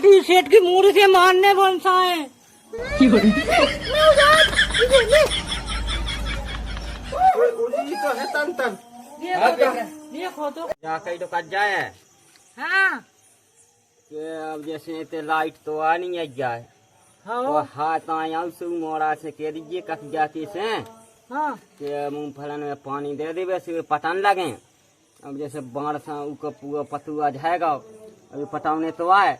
लाठी सेठ की मूड से मारने बनसा है। उसी तो है तन तन देखो तो जा कहीं तो कट जाए हाँ कि अब जैसे ते लाइट तो आ नहीं जाए तो हाँ हाथ आया उसे मोड़ा से कह दीजिए कट जाती से हाँ कि मूंगफलन में पानी दे दे वैसे पटन लगे। अब जैसे बाढ़ ऊका पूरा पतुआ जाएगा अभी पटावने तो आए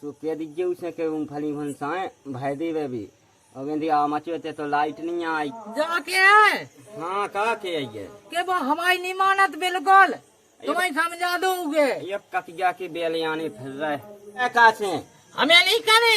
तो कह दीजिए उसे कि मूंगफली भनसाएं भाई देवे भी अब यदि मचोते तो लाइट नहीं आई। जाके है हाँ कहा के आइए के वो हमारी नहीं मानत बिल्कुल तुम्हें समझा दोगे। ये कटिया की बेलियानी फिर रहे कहा से हमें नहीं करे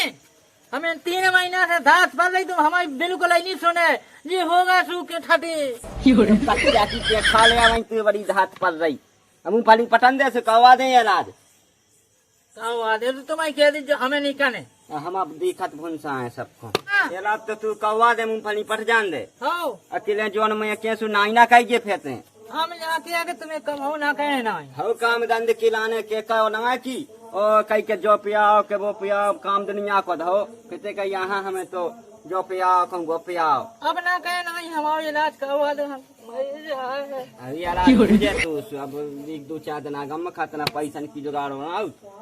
हमें 3 महीना से धास पड़ रही तुम हमारी बिल्कुल ही नहीं सुने ये होगा सूखे ठटे कटिया की के खा ले वहीं तो बड़ी धात पड़ रही हम मूंगफली पटन दे से कहवा दे अनाज दे तो तुम्हें कह दीजिए हमें नहीं करने हम अब दिखत भुनसा है सबको ये रात तो तू कहवा दे मूंगफली पट जान दे हो अकेले जोन में कैसु नाई ना कहिए फेते हम जाके आगे तुम्हें कम हो ना कहे ना हो काम धंधे किलाने के कहो ना की और कई के जो पियाओ के वो पियाओ काम दुनिया को धो कहते के यहाँ हमें तो जो पियाओ कम वो पियाओ अब ना कहे ना हमारा इलाज करवा दो हम अरे यार मुझे तो अब 1-2-4 दिन आगम खातना पैसा की जुगाड़ होना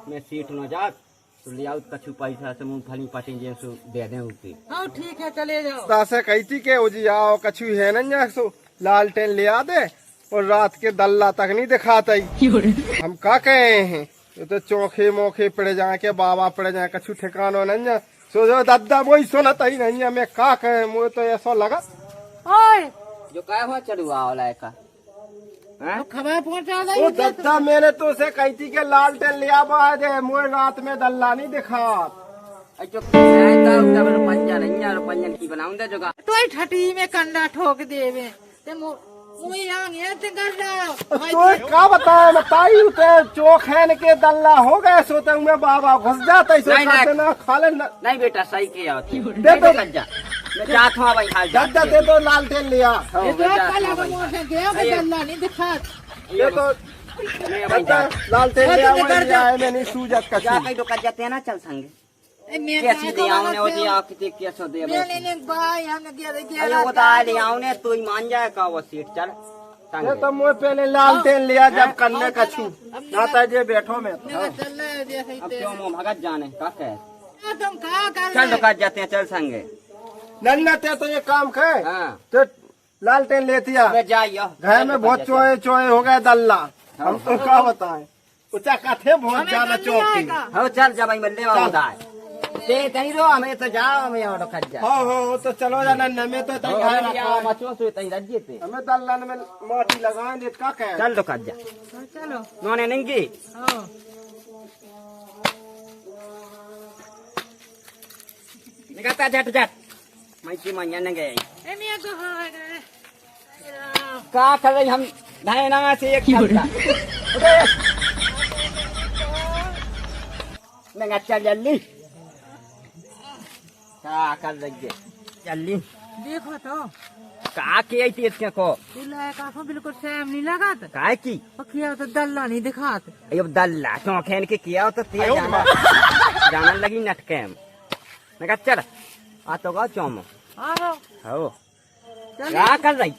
मैं सीट न जात तो ले आओ कछु पैसा से मूंगफली पटी जे सो दे दे उके। हाँ ठीक है चले जाओ दासे कहती के उजी आओ कछु है न सो लालटेन ले आ दे और रात के दल्ला तक नहीं दिखाता हम का कहे हैं ये तो चौखे मोखे पड़ जाए के बाबा पड़ जाए कछु ठिकानो नहीं सो जो दादा वही सुनता ही नहीं है मैं का कहे मुझे तो ऐसा लगा ओए जो काय हुआ चढ़ुआ वाला का तो खबर पहुंचा वो दे दादा मैंने तो उसे कहती के लालटेन ले आ दे मुझे रात में दल्ला नहीं दिखा जो पंजा नहीं यार पंजन की बनाऊं दे जोगा तो ठटी में कंडा ठोक देवे ते मुई आंगे ते गड्ढा तो का बताए बताई उते चोखैन के दल्ला हो गए सोते में बाबा घुस जाता है सो ना खा ले नहीं बेटा सही किया दे दो गंजा मैं जात हूं भाई हाल जा दादा दे दो लालटेन लिया ये तो काला को मोसे गया के गड्ढा नहीं दिखा ये तो दादा लालटेन लिया वो जाए मैं नहीं सूजत का जा कहीं तो कर जाते हैं ना चल संगे कैसी दे आऊं ने वो दे आओ कितने कैसे दे मैंने भाई हमने दिया अरे वो तो ले आऊं ने तू ही मान जाए का वो सीट चल ये संगे तो मुझे पहले लालटेन लिया जब करने का छू नाता जे बैठो में चल जैसे अब क्यों मुंह भगत जाने का कह तुम का कर चल तो कर जाते हैं चल संगे नन्ना ते तो ये काम खे हाँ तो लालटेन लेती आ मैं जाइयो घर में बहुत चोए चोए हो गए दल्ला हम तो क्या बताएं ऊंचा कथे बहुत ज्यादा चौकी हो चल जा भाई मल्ले वाला ते तई रो हमें तो जाओ हमें और खज जा हो तो चलो जा नन्ना में तो तई घर रखा मचो सो तई रज जेते हमें दल्लन में माटी लगाए ने का कहे चल तो खज जा चलो नोने नंगी हां निकाता झट झट मैं की मन न गए ए मिया तो हो गए का कर रही हम धायना से एक खलता मैं चल जल्दी का कर रही है जल्दी देखो तो का के आई इसके को इलाय का बिल्कुल सेम नहीं लगा था काय की किया तो दल्ला नहीं दिखात अब दल्ला क्यों खेन के किया तो ते जाना जाने लगी नटके मैं कहा चल आ तो गा चोमो आओ हो चल क्या कर रही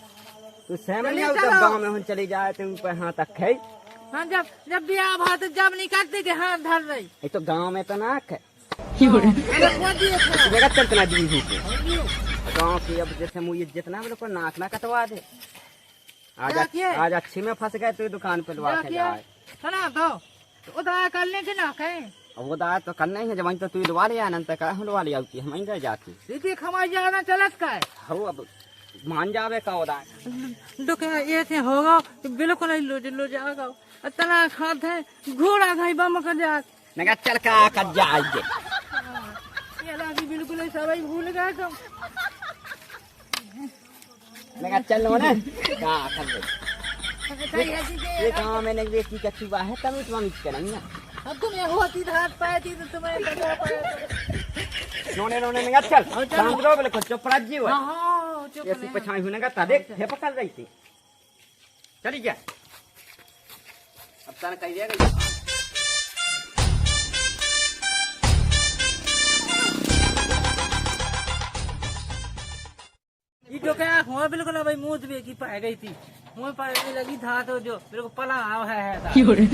तू सेम नहीं चलिए, तब चलो। गांव में हम चली जाए तुम पे हाथ तक है हां जब जब बियाह भा तो जब नहीं करते के हाथ धर रही ये तो गांव में तो नाक है अरे को दिए था मेरा चलतना दी हुई गांव की अब जैसे मुझे जितना मेरे को नाक ना कटवा दे आज क्या किया? आज अच्छी में फंस गए तो दुकान पे लवा के जाए सुना तो उधर करने के ना कहे अब वो दाल तो करना ही है जब तो तू लवा लिया अनंत का लवा लिया होती हम इंदर जाती दीदी खमाई ज्यादा चलत का है हो अब मान जावे का उदार दुख ऐसे होगा तो बिल्कुल ही लो जाएगा इतना खाद है घोड़ा खाई बम कर जा मैं चल का कर जाएंगे ये लागी बिल्कुल ही सब भूल गए तुम मैं चल लो ना का कर दे ये गांव में नहीं बेटी का छुआ है तब तुम मिस करेंगे अब तुम ये होती तो हाथ पाए थी तो तुम्हें बता पाया नोने नोने में चल शांत रहो बोले कुछ चुप रह जियो हां चुप ये पछाई होने का ता देख हे पकड़ रही थी चली जा अब तन कह दिया मोह बिल्कुल भाई मुंह भी की पाए गई थी, मुंह पाए लगी था तो जो मेरे को पला आव है अरे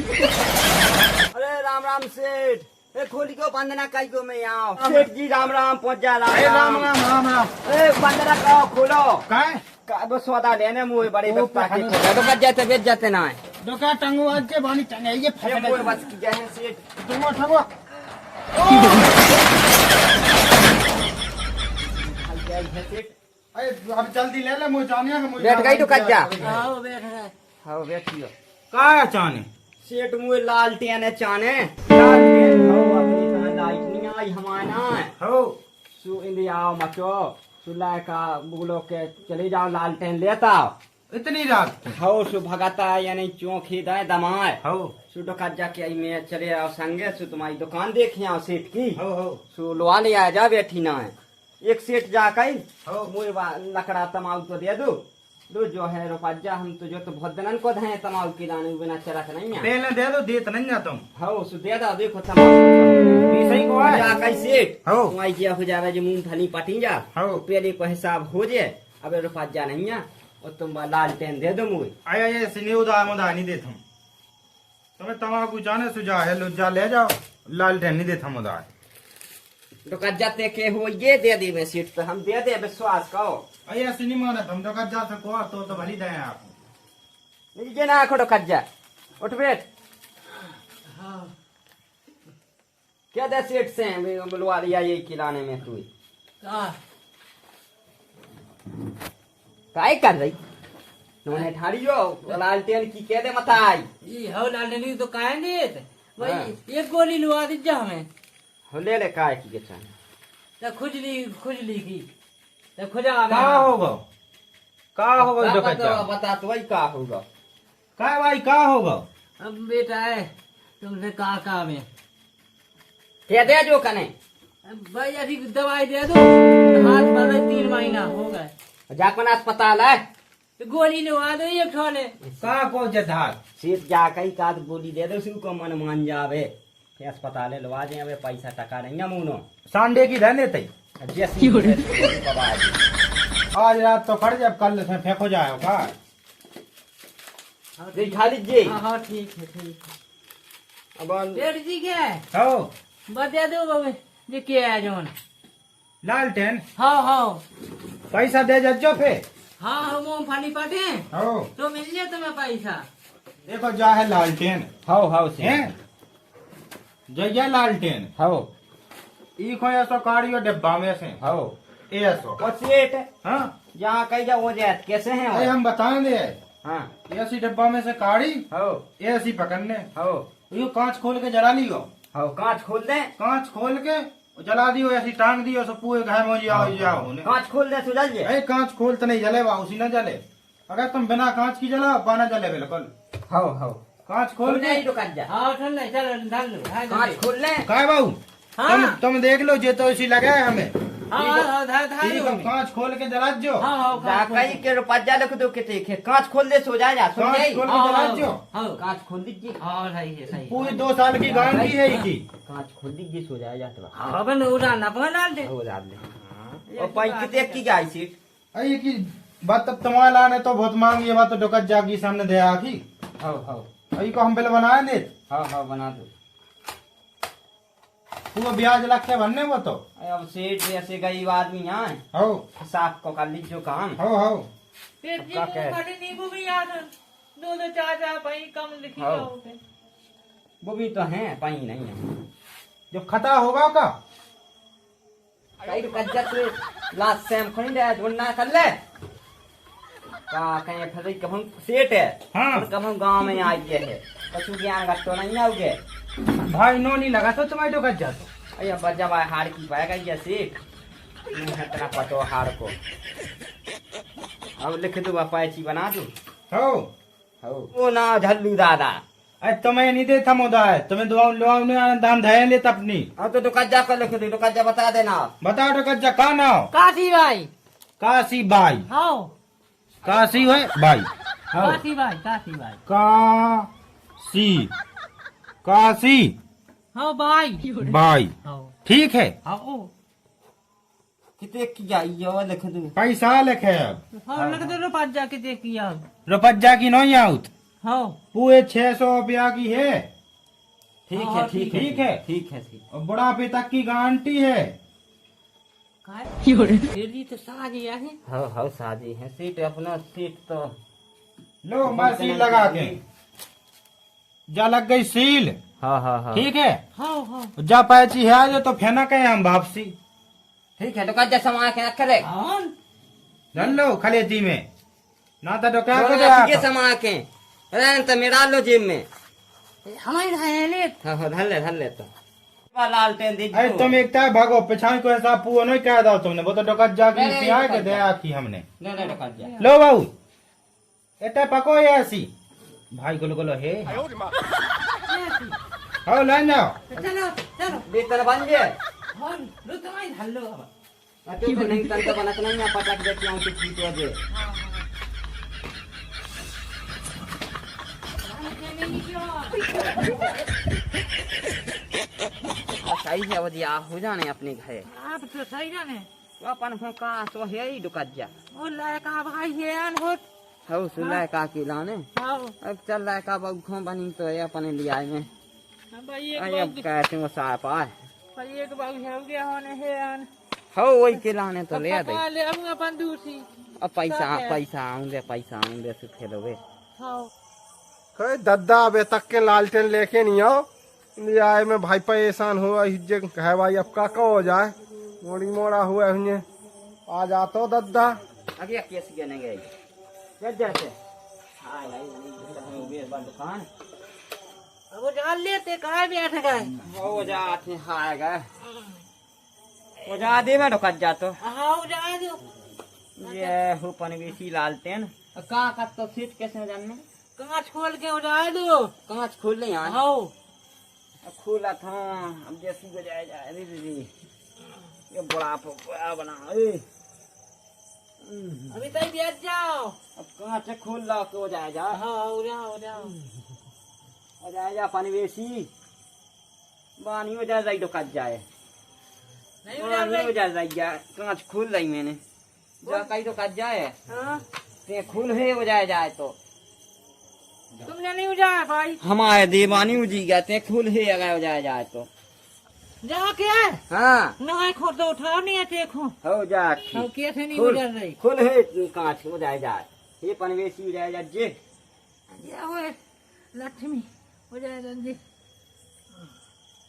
राम राम सेठ, ए खोली को बंदना कई को मैं आओ। सेठ जी राम राम, पहुंच जा राम राम राम। राम राम राम। ए बंदना का खोलो काय का बस सौदा लेने मुंह बड़ी ओ, बता के पहले- तो कट जाते बेच जाते ना है। डोका टंगो आज के बानी टंगे ये ये मुंह बस की जाए सेठ। टंगो ठगो सेठ अरे अब जल्दी ले ले मुझे जानिया है मुझे बैठ गई तो कट जा। आओ बैठ रहे। हाँ बैठियो। काय चाने सेठ मुंह लालटेन है चाने। लालटेन हो अपनी कहाँ लाइट नहीं आई हमारे ना। हो सु इंडिया आओ मचो, सुलाय का बुगलो के चले जाओ लालटेन लेता आओ। इतनी रात हो सु भगता यानी चौकी दाए दमाए। हो सु दुकान जाके आई मैं चले आओ संगे सु तुम्हारी दुकान देखी आओ सेठ की। हो हो सु लोआ ले आ जा बैठी ना है। एक सेठ जा कई हो मुझे लकड़ा तमाऊ तो दे दो जो है रुपया हम तो जो तो बहुत दिनन को धे तमाऊ की लाने बिना चरक नहीं है। पहले दे दो देत नहीं ना तुम हो सु दे दो देखो तमाऊ सही को है जा कई सेठ हो। तुम्हारी जिया हो जावे जो मूंगफली पटी जा हो। पहले को हिसाब हो जाए अब रुपया नहीं है और तुम लालटेन दे दो मुझे। आया ये सिने उदा मुदा नहीं देता तुम्हें तमाकू जाने सुझा है लुज्जा ले जाओ लालटेन नहीं देता मुदा तो कज्जाते के हो ये दे दी मैं सीट पे हम दे दे विश्वास कहो। अये सिनी माने तुम तो कज्जा सको तो भली दे आप नीचे ना खड़ो कज्जा उठ बैठ। हाँ क्या दे सीट से बुलवा लिया ये खिलाने में तू काय कर रही नोने ठाड़ी जो लालटेन की कह दे मत आई। ये हो लालटेन तो काहे नहीं हाँ। भाई एक गोली लुआ दीजिए हमें। हो ले ले काय की के चाहे तो खुजली की तो खुजा का होगा का होगा जो कज्जा बता तो वही का होगा। का भाई का होगा अब बेटा है तुमसे का में कह दे जो कने अब भाई ऐसी दवाई दे दो हाथ पर 3 महीना हो गए जाकन अस्पताल है तो गोली लुआ दो एक ठोले। का को जधार सीट जा कई का बोली दे दो को मन मान जावे के अस्पताल लवा दे अबे पैसा टका नहीं है मुनो सांडे की रहने तई जैसी आज रात तो खड़ जब कल से फेंको जाए का दिखा लीजिए। हाँ ठीक है ठीक है। अब सेठ जी क्या है हो बता दो बाबू जी क्या है जोन। लालटेन हाँ हाँ पैसा दे जज्जो पे हाँ हम मूंगफली पटे हो तो मिल जाए तुम्हें पैसा। देखो जा है लालटेन हाउ हैं जया लालटेन हाउ ई को ऐसो काढ़ियो डिब्बा में से हाउ ऐसो और सीट हाँ जहाँ कहीं जा हो जाए कैसे हैं अरे हम बताएं दे हाँ ऐसी डिब्बा में से काढ़ी हाउ ऐसी पकड़ने हाउ यो कांच खोल के जला लियो हाउ कांच खोल दे कांच खोल के जला दियो ऐसी टांग दियो सो पूरे घर में जाओ जाओ कांच खोल दे सुझल जे। अरे कांच खोल तो नहीं जले उसी न जले अगर तुम बिना कांच की जला पाना जले बिल्कुल हाउ हाउ कांच खोल खोल के नहीं तो कट जा हाँ ठल नहीं चलो ढल लो कांच खोल ले। काय बाबू हाँ तुम देख लो जे तो इसी लगा है हमें हाँ धार ठीक है कांच खोल के जला जो हाँ हाँ जा कहीं के रुपया लिख दो कितने के कांच खोल दे सो जा सो कांच जाई। खोल के जला जो हाँ कांच खोल दीजिए। हाँ सही है सही पूरी 2 साल की गारंटी है इसकी कांच खोल दीजिए सो जाए तो हाँ अपन उड़ान अपन डाल दे। हो डाल ले और पाई कितने की गाय सीट अरे की बात तब तुम्हारे लाने तो बहुत मांगी है बात तो डोकत जागी सामने दे आखी हाउ हाउ अरे को हम बिल बनाए दे हाउ हाउ बना दो। तू ब्याज लग के बनने वो तो अब सेठ जैसे गरीब आदमी यहाँ हो हिसाब को कर लीजिए काम। हो पेट जी क्या कह रहे? मूंगफली नींबू भी याद है 2 4 भाई कम लिखी हाँ। जाओगे। वो भी तो है पाई नहीं है जब खता होगा का कई तो कज्जा से लास्ट सेम खोनी दे ढूंढना कर ले का कहीं फिर कब हम सेठ है हाँ। और कब हम गांव में आई है कछु ज्ञान गट्टो नहीं आओगे। भाई नो नहीं लगा तो तुम्हारी डोकत जा तो अरे बजा भाई हार की पाएगा ये सेठ इतना पतो हार को अब लिख दो अपाची बना दो। हो ओ ना झल्लू दादा अरे तुम्हें नहीं देता मोदा है तुम्हें दुआ लुआ ने दाम धय ले अपनी अब तो कज्जा कर लिख दो कज्जा बता देना। बताओ डोकत जा का नाव काशी भाई काशी बाई हाँ काशी है बाई हाँ। काशी भाई काशी काशी हाँ भाई बाई हाँ ठीक है हाँ ओ कितने किया ये लिख दू पैसा लिखे अब हाँ लग दे रो पाँच जाके देख किया रुपया की नहीं आउत हाँ पूरे 600 रुपया की है। ठीक हाँ, है ठीक है ठीक है। ठीक है ठीक और बुढ़ापे तक की गारंटी है। तेरी तो साज है हाँ शादी है सीट अपना सीट तो लो मैं सील लगा के जा लग गई सील। हाँ ठीक है हाँ हाँ जा पैची है जो तो फेना कहे हम वापसी ठीक है तो कल जैसा मार के रख दे हाँ धन लो खलेती में ना तो क्या ये समा के रहने तो मेरा लो जेब में हमारे रहने हाँ धर ले तो लालटेन दे अरे तुम एक टाइम भागो पिछाई को ऐसा पुआ नहीं कह दो तुमने वो तो डकत जाके नहीं, सिया के डकत दया की हमने। नहीं कर दिया लो बाबू एटा पको ये ऐसी भाई गोलो हे हो लाइन जाओ चलो चलो बेतर बन गए हाँ लो तुम्हारी हल्लो अब तू तो नहीं तंत्र बनत नहीं है पटक देती हूँ कुछ चीज वजह सही है वजिया हो जाने अपने घर आप तो सही जाने अपन हो का तो है ही दुकान जा ओ लड़का भाई है अनहोत हो सुला का के लाने हाँ अब चल रहा का बखों बनी तो है अपने लिया में भाई आई अब कहते हो साफ आ एक बाग हो गया होने है अन हो वही के लाने तो ले दे ले अब अपन दूसरी अब पैसा आऊंगे सुखे दोगे हाँ कहे दद्दा अबे तक के लालटेन लेके नहीं आओ ये आए में भाई परेशान हुआ हिज्जे है भाई अब का हो जाए मोड़ी मोड़ा हुआ है आ जातो दद्दा अगे केस के नहीं गई जैसे हां भाई दुकान अब वो जान लेते कहाँ बैठ गए हो जाते हाय गए हो जा दे मैं दुकान जा तो हाँ वो जा दो ये हो पनवेशी लालटेन का तो सीट कैसे जानने कांच खोल के हो जाए दो कांच खोल ले यार हाँ खोला था अब जैसी को जाए जाए दीदी ये बड़ा बना ए अभी तक बैठ जाओ अब कांच खोल ला के हो जाए जा हाँ हो जाओ हो जाए जा पनवेशी बानी हो जाए जाई दुकान जाए नहीं बानी हो जाए कांच खोल लाई मैंने जा कहीं दुकान जाए हाँ ते खुल हो जाए तो तुमने नहीं उजाया भाई हमारे दीवानी उजी गया ते खुल अगर हो जाए तो जाके हाँ नहाए खो तो उठाओ नहीं आते खो हो जा हाँ कैसे नहीं खुल उजर रही खुल है कांच हो जाए ये पनवेशी हो जाए जे जा वो लक्ष्मी हो जाए रंजी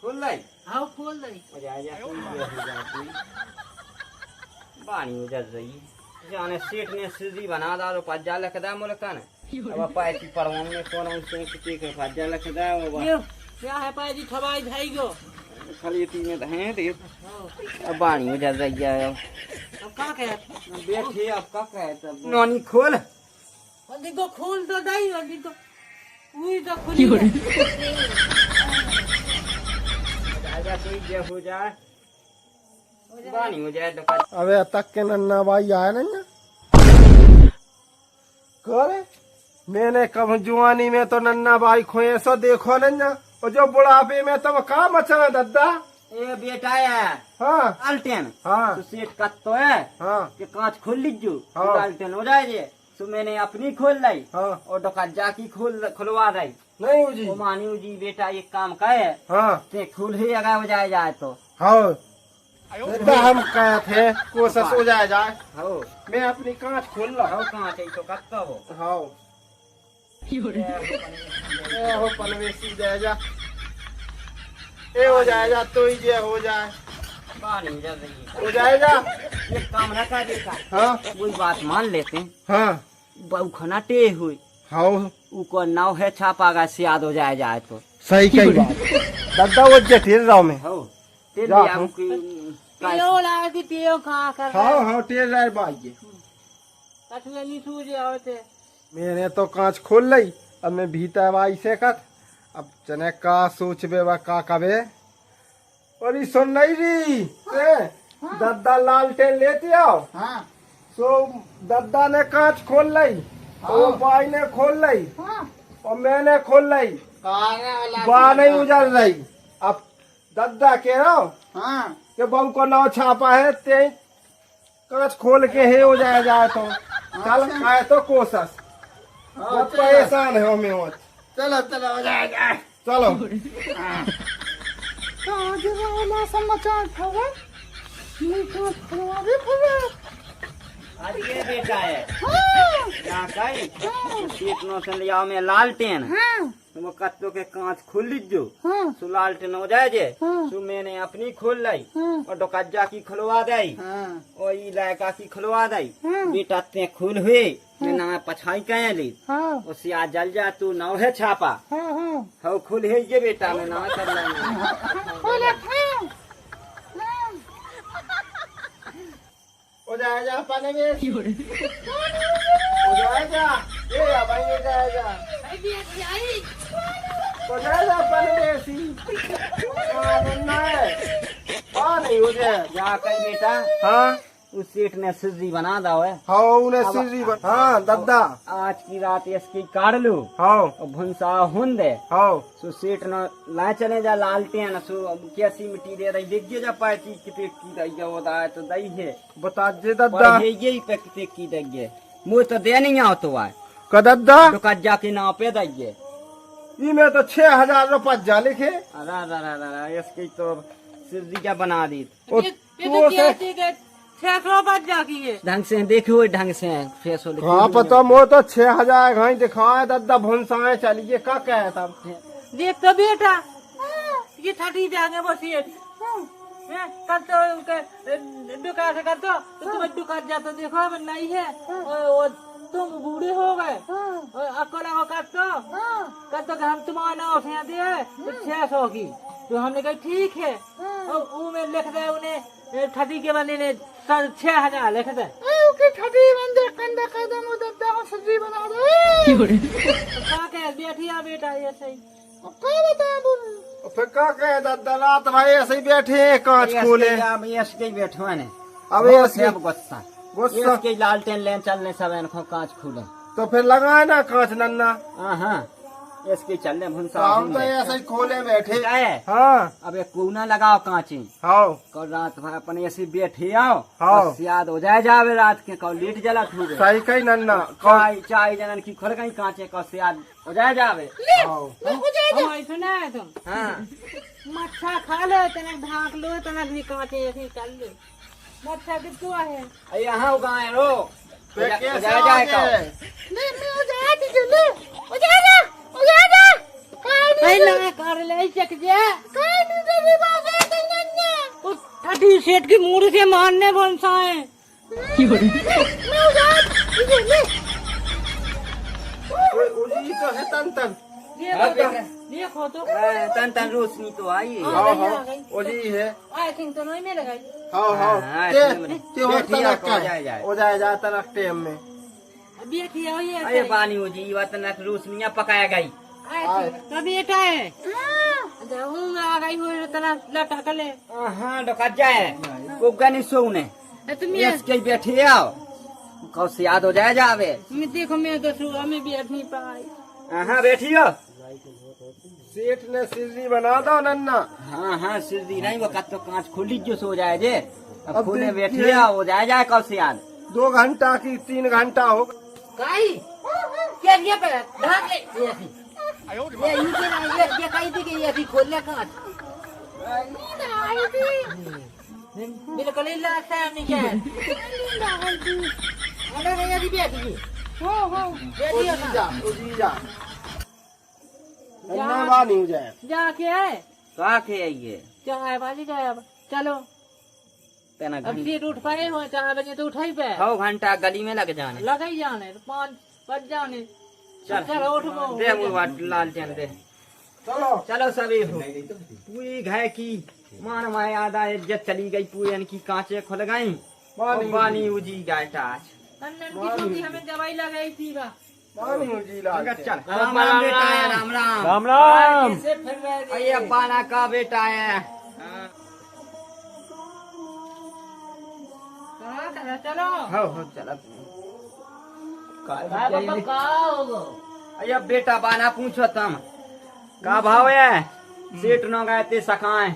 खुल लाई हाँ खोल रही हो जाए बानी उजर रही जाने सेठ ने सीधी बना डालो पज्जा लखदा मुल्कन अब पैसी परवान में कोन से किसी के पज्जा लखदा वो ये क्या है पाजी थवाई भाई गो खलीती में है दे अब बानी उजर रही है अब का कहे बैठे अब का कहे तब नोनी खोल बंदी को खोल तो दई बंदी को वही तो खुली है आजा कोई जे हो जाए बानी हो जाए दुकान अबे तक के नन्ना भाई आया ना करे मैंने कब जुआनी में तो नन्ना भाई खोए सो देखो ना और जो बुढ़ापे में तब का मचा दद्दा ए बेटा है हाँ लालटेन हाँ तो सेठ कत तो है हाँ कि कांच खोल लीजो हाँ। लालटेन हो जाए जे तो मैंने अपनी खोल लाई हाँ और दुकान जाकी खुलवा दी नहीं हो जी वो मानी जी बेटा एक काम करे हाँ ते खुल ही अगर हो जाए तो हाँ दद्दा हम कहे थे कोशिश हो जाए हो मैं अपनी कांच खोल रहा हो कांच तो कत हो हाँ ए हो पनवेशी जाएगा ए हो जाएगा तो ही जे हो जाए बानी हो जाएगी हो जाएगा एक काम रखा देखा हाँ वही बात मान लेते हैं हाँ बहु खाना टे हुई हाँ उको नाव है छापा का सियाद हो जाए तो सही कही बात दद्दा वो जठीर राव में हो ते जा, दिया हो। पियो ला दी पियो का कर हाँ हाँ टेर रहे भाई कठले नहीं सूझे होते मैंने तो कांच खोल ली अब मैं भीतर भाई से कर अब चने का सोच बेवा का कबे और ये सुन नहीं रही दद्दा लालटेन लेते आओ हाँ सो दद्दा ने कांच खोल ली और भाई ने खोल ली और मैंने खोल ली बा नहीं उजल रही अब दद्दा कह रहा हूँ हाँ कि बहू को नाव छापा है ते कांच खोल के हे हो जाए तो चल आए तो कोशिश बहुत परेशान है हमें वो। चलो चलो हो जाएगा। चलो आज ये बेटा है यहाँ कहीं सीट नो से लिया में लालटेन तुम कत्तो के कांच खुल लीजो सु लालटेन हो जाए जे सु मैंने अपनी खोल लाई और डोकज्जा की खुलवा दई और ई लड़का की खुलवा दई बेटा ते खुल हुए मैं ना पछाई कहे ली उससे आज जल जा तू नौ है छापा हो खुल है ये बेटा मैं ना कर हो जाएगा पानी में हो जाएगा ये भाई हो जाएगा हो जाएगा पानी में सी ना है पानी हो जाए जा कहीं बेटा हाँ उस सेठ ने सिद्धि बना दा है हाँ उन्हें सीधी हाँ दादा आज की रात इसकी काट लो हाँ और भुंसा हुन दे हाँ सो सेठ न ला चले जा लालटेन सो कैसी मिट्टी दे रही देखिए जा पाती कितने की दई होता है तो दई है बता दे दादा पर ये पे कितने की दई है मुझे तो दे नहीं आ तो है का दादा तो कज्जा के नाम पे दई है इनमें तो 6,000 रुपया जा लिखे अरे इसकी तो सिद्धि क्या बना दी और तू से 600 बच जाती है। ढंग से देखो ढंग से फेस हो हाँ पता मो तो 6,000 घाई दिखाए दादा भुनसाए चलिए का कहे तब देख तो बेटा ये ठटी जाएंगे बस ये कल तो दुकान से कर दो तो तुम्हें दुकान जाता देखो अब नहीं है और तुम बूढ़े हो गए अकेला हो कर तो हम तुम्हारा नाम से दे तो 600 की तो हमने कहा ठीक है और वो में लिख दे उन्हें ठटी के बने ने 6,000 लिख दे ठटी बंदे कंधा कदम दादा को सब्जी बना दे बैठिया बेटा ये सही फिर का कहे दादा रात भाई ऐसे ही बैठे हैं कांच खोले अब इसके बैठो ने अब ये ऐसे गुस्सा गुस्सा इसके लालटेन लेन चलने सब इनको कांच खुले तो फिर लगाए ना कांच नन्ना हाँ इसके चलने भुंसा हम तो ऐसे ही खोले बैठे है हाँ अब एक कोना लगाओ कांची हाँ कल रात भाई अपने ऐसे बैठे आओ हाँ। बस याद हो जाए जावे रात के कल लेट जला ठूबे सही कही नन्ना चाय जनन की खोल गई कांचे कल से याद हो जाए जावे हमारी सुना है तुम हाँ मच्छा खा लो तनक ढाक लो तनक भी कांचे ऐसे चल लो मच्छा कितना है यहाँ उगाए रो फिर हो कैसे जाए जाए आगे? पहला कर ले चक जे वो ठटी सेठ की मूड से मारने बनसाए उजी तो है तन तन देखो तो तन तन रोशनी तो आई है हाँ हाँ उजी है आई थिंक तो नहीं में लगाई हाँ हाँ हाँ, ते हो बैठिए, तनक हो जाए जाए। हो जाए जा तनक टेम में अभी अच्छी हो ये अरे पानी हो जी वतन रोशनियाँ पकाया गई तो बेटा है हूँ आ गई हो तना लटक ले हाँ डोका जाए को गनी सोने तुम इसके बैठे आओ कौ से याद हो जाए जावे देखो मैं तो सुबह में भी नहीं पाई हाँ बैठियो सेठ ने सीढ़ी बना दो नन्ना हाँ सीधी नहीं वो कत तो कांच खुली जो सो जाए जे अब अब खुले देखिए। बैठे आओ हो जाए जाए कौ से याद 2 घंटा की 3 घंटा हो काई क्या ये पे ढाक ले ये इनके ना ये कहीं थी कि ये अभी खोल ले कांच बिल्कुल ही लगता है नहीं क्या अरे नहीं अभी बैठी हो उजी जा नन्ना बानी हो जाए जाके है का के ये चाय वाली जाए चलो तेना अब सीट उठ पाए हो 4 बजे तो उठाई पे 6 घंटा गली में लग जाने लगा ही जाने 5 बज जाने चल चलो उठो दे मुँह लालटेन दे चलो चलो सभी हो पूरी घाय की मान माए आधा इज्जत चली गई पूरी की कांचे खुल गई पानी उजी गायटा आज नन्नन की छोटी हमें दवाई लगाई थी बा बानी उजी ला चल राम राम बेटा है राम राम राम राम कैसे फिर रह गए ये बाना का बेटा है कहाँ कहाँ चलो हो चल पापा कहाँ होगो अरे बेटा बाना पूछो तुम का भाव है सेठ न गए थे सखाए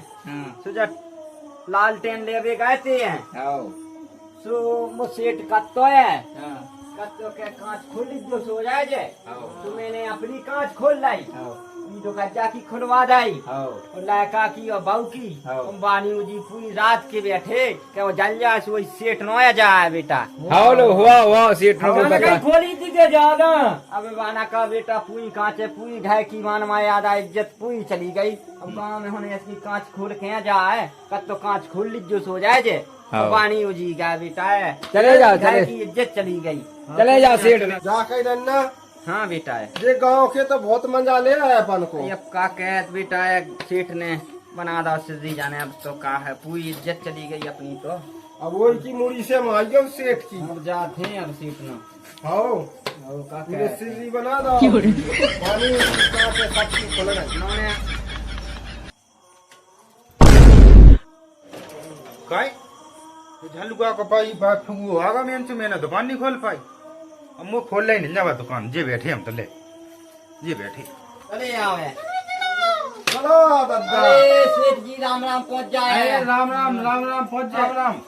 सुजट लालटेन लेवे गए थे सो वो सेठ कत्तो है कत्तो के कांच खोल जो सो जाए जे तो मैंने अपनी कांच खोल लाई जो कज्जा की खुलवा दाई और लायका की और बाऊ की बानी जी पूरी रात के बैठे क्या वो जल जाए सो वही सेठ नोया जाए बेटा हाँ लो हुआ सेठ नो कहीं खोली थी के जाना अब बाना का बेटा पूरी कांचे पूरी ढाई की मान माया आधा इज्जत पूरी चली गई अब गाँव में होने इसकी कांच खोल के जाए कब तो कांच खोल ली जो सो जाए जे पानी उजी गया बेटा है चले जाओ, घर की इज्जत चली गई चले जाओ सेठ जा कहीं नन्ना हाँ बेटा है ये गांव के तो बहुत मजा ले रहा है अपन को अब का कहत बेटा है सेठ ने बना दा सिद्धि जाने अब तो का है पूरी इज्जत चली गई अपनी तो अब वो की मुड़ी से मारियो सेठ की अब जाते हैं अब सेठ ने हाँ अब का पूरे कहत सीढ़ी बना दो पानी उसका पे सब चीज खोल गई उन्होंने काय झलुआ को पाई बात फुगु आगा मेन से मैंने दुकान नहीं खोल पाई अब मुँह खोल ले नहीं जावा दुकान जे बैठे हम तो ले ये बैठे अरे आवे चलो दादा अरे सेठ जी राम राम पहुंच जाए राम राम राम राम पहुंच जाए राम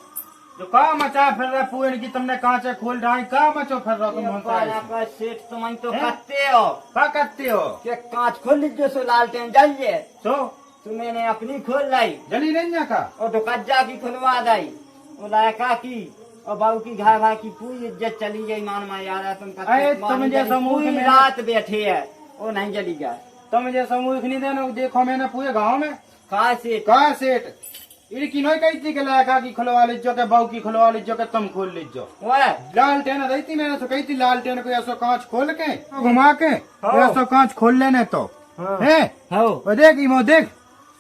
जो कहा मचा फिर रहा पुएन की तुमने कांचे खोल ढाई कहा मचो फिर रहा तुम पाला का सेठ तुम तो करते हो क्या करते हो कि कांच खोल लीजिए सो लालटेन जलिए सो तो मैंने अपनी खोल लाई जली नहीं जा का और तो कज्जा की खुलवा दाई वो लायका की और बाबू की घा घा की पूरी इज्जत चली गई मान मा यार तुम अरे तुम जैसा मुंह पूरी में रात बैठे है वो नहीं जली गया तुम जैसा मुँह नहीं देना देखो मैंने पूरे गाँव में कहा से कहा सेठ इनकी नहीं कही थी कि लायका की खुलवा लीजो के बहू की खुलवा लीजो के तुम खोल लीजो लालटेन रही थी मैंने तो कही थी लालटेन को ऐसा कांच खोल के घुमा के ऐसा कांच खोल लेने तो है वो देख इमो देख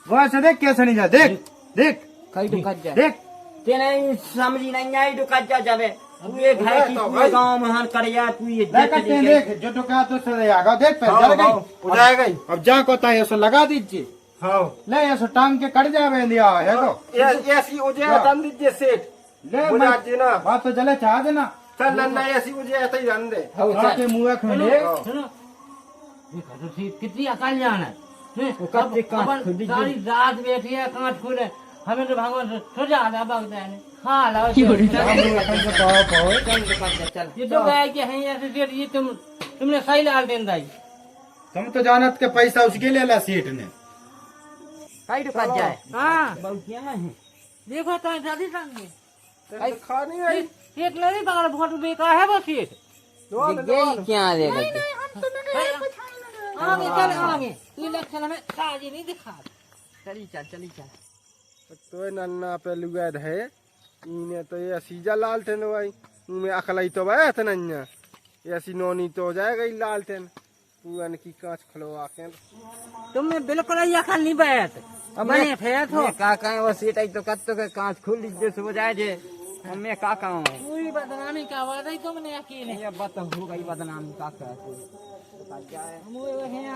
वो ऐसे देख कैसे नहीं जा देख देख कहीं तो कज्जा देख तेने समझी नहीं आई तो कज्जा जावे पूरे घर की पूरे गांव में हर करिया पूरी इज्जत चली गई देख जो टुका तो सर आगा देख पहले जल गई उजाय गई अब जा को ता ऐसा लगा दीजिए हाँ ले ऐसा टांग के कट जावे दिया है तो ऐसी उजाय तन दीजिए सेठ ले बुझा जी ना बात तो जले चाह देना चल नन्ना ऐसी उजाय ऐसे ही रन दे आके मुँह में ले सुनो देखो तो सी कितनी अकल जान है वो कब से कांच खुल दी सारी रात बैठी है कांच खुले हमें तो भगवान सजा दे बगदा है हाँ लाओ चल ये तो गए कि हैं ऐसे सेठ ये तुमने सही लालटेन दाई तुम तो जानत के पैसा उसके ले ला सेठ ने कहीं तो कज्जा है हाँ बहुत क्या है देखो तो जल्दी संगे खा नहीं आई सेठ नहीं पागल बहुत बेकार है वो सेठ क्या देगा आगे चल आगे इलेक्शन में साजी नहीं दिखा चली चल तो नन्ना पे लुगा है इने तो ये सीजा लालटेन भाई इनमें अकलाई तो बात नन्ना ऐसी नोनी तो हो जाएगा ही लालटेन पुअन की कांच खुलवा के तुमने बिल्कुल ही अकल नहीं बैठ बने फेत हो का कहें वो सीट आई तो कत्तो के कांच खोल लीजिए सो जाए जे मैं का कहूँ पूरी बदनामी का वादा ही तुमने अकेले ये बात हो गई बदनामी का कहते हम वो हैं